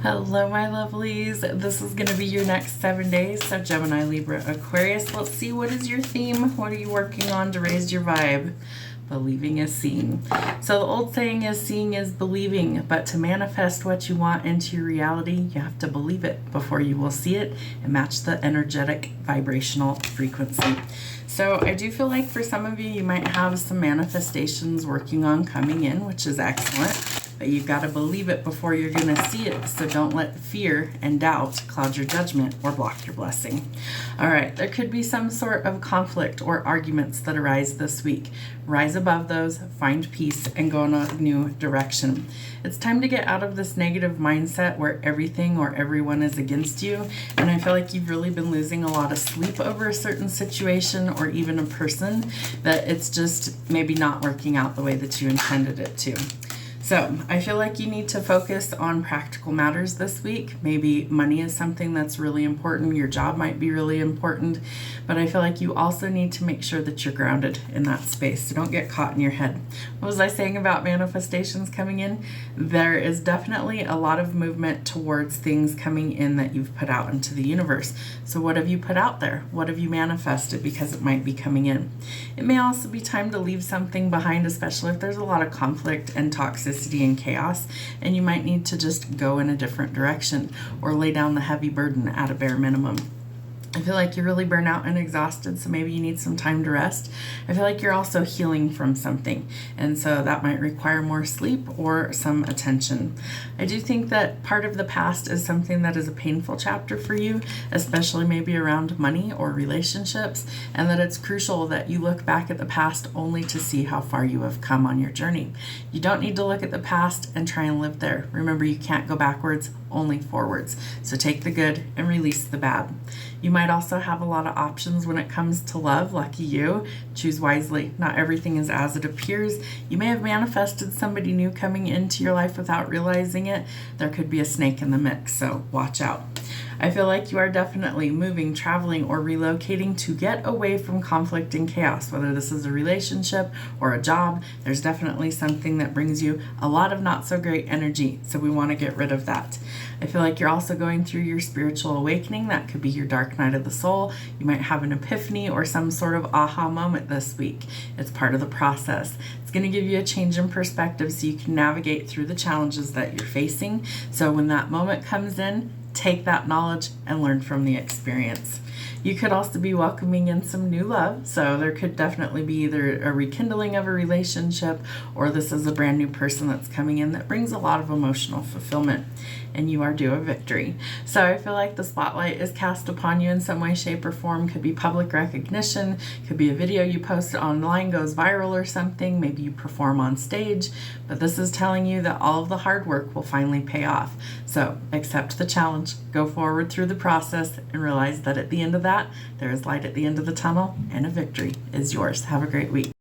Hello, my lovelies. This is going to be your next 7 days. So Gemini, Libra, Aquarius. Let's see, what is your theme? What are you working on to raise your vibe? Believing is seeing. So the old saying is seeing is believing, but to manifest what you want into your reality, you have to believe it before you will see it and match the energetic vibrational frequency. So I do feel like for some of you, you might have some manifestations working on coming in, which is excellent. But you've got to believe it before you're going to see it. So don't let fear and doubt cloud your judgment or block your blessing. All right, there could be some sort of conflict or arguments that arise this week. Rise above those, find peace, and go in a new direction. It's time to get out of this negative mindset where everything or everyone is against you. And I feel like you've really been losing a lot of sleep over a certain situation or even a person, that it's just maybe not working out the way that you intended it to. So I feel like you need to focus on practical matters this week. Maybe money is something that's really important. Your job might be really important. But I feel like you also need to make sure that you're grounded in that space. So don't get caught in your head. What was I saying about manifestations coming in? There is definitely a lot of movement towards things coming in that you've put out into the universe. So what have you put out there? What have you manifested? Because it might be coming in. It may also be time to leave something behind, especially if there's a lot of conflict and toxicity and chaos, and you might need to just go in a different direction or lay down the heavy burden at a bare minimum. I feel like you're really burnt out and exhausted, so maybe you need some time to rest. I feel like you're also healing from something, and so that might require more sleep or some attention. I do think that part of the past is something that is a painful chapter for you, especially maybe around money or relationships, and that it's crucial that you look back at the past only to see how far you have come on your journey. You don't need to look at the past and try and live there. Remember, you can't go backwards, only forwards. So take the good and release the bad. You might also have a lot of options when it comes to love. Lucky you. Choose wisely. Not everything is as it appears. You may have manifested somebody new coming into your life without realizing it. There could be a snake in the mix, so watch out. I feel like you are definitely moving, traveling, or relocating to get away from conflict and chaos. Whether this is a relationship or a job, there's definitely something that brings you a lot of not so great energy, so we want to get rid of that. I feel like you're also going through your spiritual awakening. That could be your dark night of the soul. You might have an epiphany or some sort of aha moment this week. It's part of the process. It's going to give you a change in perspective so you can navigate through the challenges that you're facing. So when that moment comes in, take that knowledge and learn from the experience. You could also be welcoming in some new love. So there could definitely be either a rekindling of a relationship, or this is a brand new person that's coming in that brings a lot of emotional fulfillment, and you are due a victory. So I feel like the spotlight is cast upon you in some way, shape, or form. Could be public recognition, could be a video you post online goes viral or something. Maybe you perform on stage, but this is telling you that all of the hard work will finally pay off. So accept the challenge, go forward through the process, and realize that at the end of that, there is light at the end of the tunnel, and a victory is yours. Have a great week.